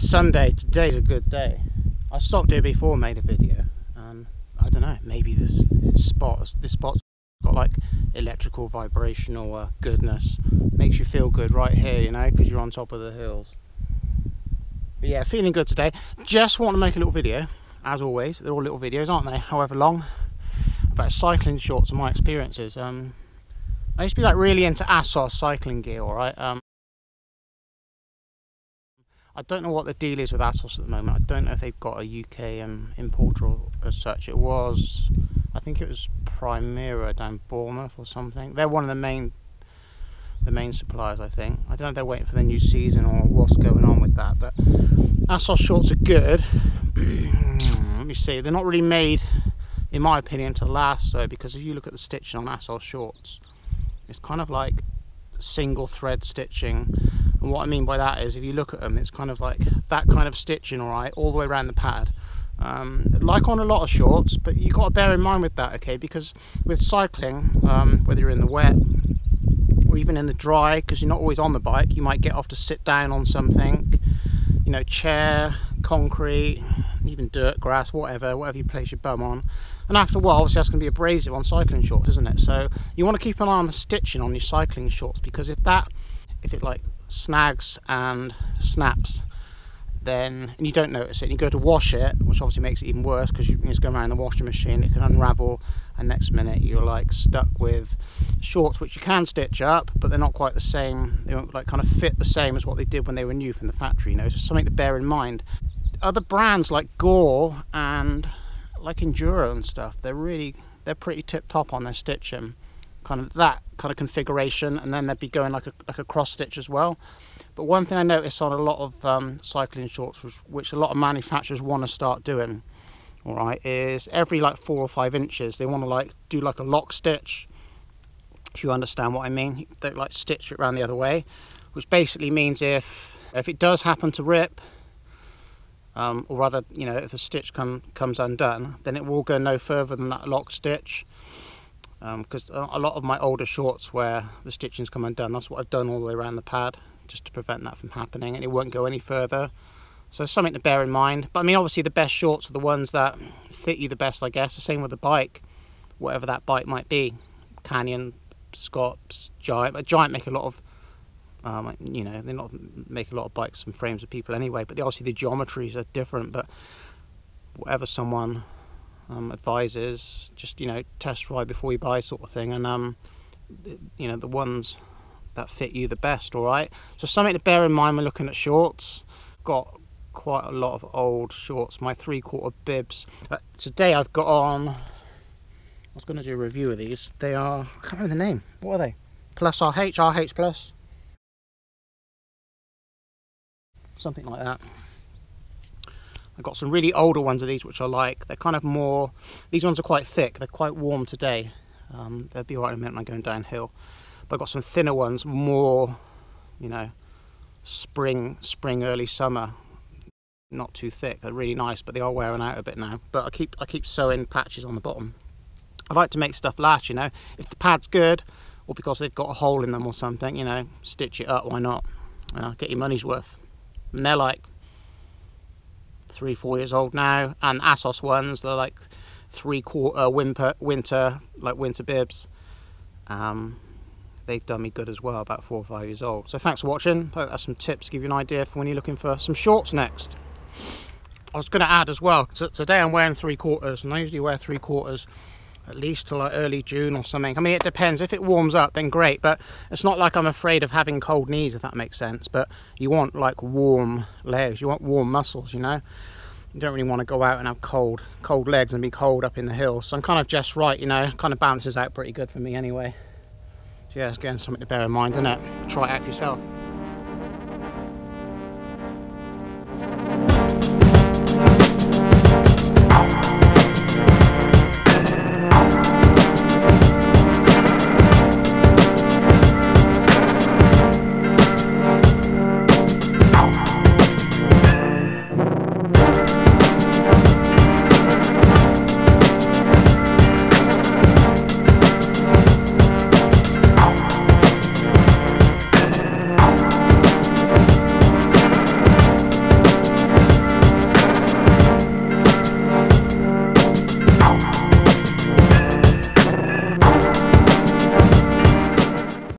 Sunday, today's a good day. I stopped here before, made a video, and I don't know, maybe this spot's got like electrical vibrational goodness. Makes you feel good right here, you know, because you're on top of the hills. But yeah, feeling good today. Just want to make a little video, as always. They're all little videos, aren't they? However long, about cycling shorts and my experiences. I used to be like really into Assos cycling gear, alright? I don't know what the deal is with Assos at the moment. I don't know if they've got a UK importer or as such. It was, I think it was Primera down Bournemouth or something. They're one of the main suppliers, I think. I don't know if they're waiting for the new season or what's going on with that, but Assos shorts are good. Let me see, they're not really made, in my opinion, to last though, because if you look at the stitching on Assos shorts, it's kind of like single thread stitching. And what I mean by that is, if you look at them, it's kind of like that kind of stitching, all right, all the way around the pad, like on a lot of shorts. But you've got to bear in mind with that, okay, because with cycling, whether you're in the wet or even in the dry, because you're not always on the bike, you might get off to sit down on something, you know, chair, concrete, even dirt, grass, whatever you place your bum on. And after a while, obviously that's going to be abrasive on cycling shorts, isn't it? So you want to keep an eye on the stitching on your cycling shorts, because if it like snags and snaps, then, and you don't notice it, and you go to wash it, which obviously makes it even worse, because you just go around the washing machine, it can unravel, and next minute you're like stuck with shorts which you can stitch up, but they're not quite the same. They won't like kind of fit the same as what they did when they were new from the factory, you know. So something to bear in mind. Other brands like Gore and like Endura and stuff, they're pretty tip top on their stitching, kind of that kind of configuration, and then they'd be going like a cross stitch as well. But one thing I noticed on a lot of cycling shorts, which a lot of manufacturers want to start doing, all right, is every like 4 or 5 inches they want to like do like a lock stitch, if you understand what I mean. They like stitch it around the other way, which basically means if it does happen to rip, or rather, you know, if the stitch comes undone, then it will go no further than that lock stitch. Because a lot of my older shorts where the stitching's come undone, that's what I've done all the way around the pad, just to prevent that from happening, and it won't go any further. So something to bear in mind. But I mean, obviously the best shorts are the ones that fit you the best, I guess. The same with the bike, whatever that bike might be. Canyon, Scots, Giant. But Giant make a lot of, you know, they not make a lot of bikes and frames of people anyway, but obviously the geometries are different. But whatever someone advises, just, you know, test ride before you buy, sort of thing. And you know, the ones that fit you the best, all right? So something to bear in mind when looking at shorts. Got quite a lot of old shorts, my 3/4 bibs. Today I've got on, I was going to do a review of these. They are, I can't remember the name, what are they? Plus RH Plus, something like that. I've got some really older ones of these which I like. They're kind of more, these ones are quite thick, they're quite warm today. They'll be all right in a minute when I'm going downhill. But I've got some thinner ones, more, you know, spring, early summer. Not too thick, they're really nice, but they are wearing out a bit now. But I keep sewing patches on the bottom. I like to make stuff last, you know. If the pad's good, or because they've got a hole in them or something, you know, stitch it up, why not? Get your money's worth. And they're like 3-4 years old now, and Assos ones, they're like 3/4 winter bibs. They've done me good as well, about 4 or 5 years old. So thanks for watching. I hope that's some tips to give you an idea for when you're looking for some shorts next. I was going to add as well, today I'm wearing 3/4, and I usually wear 3/4 at least till like early June or something. I mean, it depends. If it warms up, then great, but it's not like I'm afraid of having cold knees, if that makes sense. But you want like warm legs, you want warm muscles, you know. You don't really want to go out and have cold legs and be cold up in the hills. So I'm kind of just right, you know, kind of balances out pretty good for me anyway. So yeah, it's again something to bear in mind, isn't it? Try it out for yourself.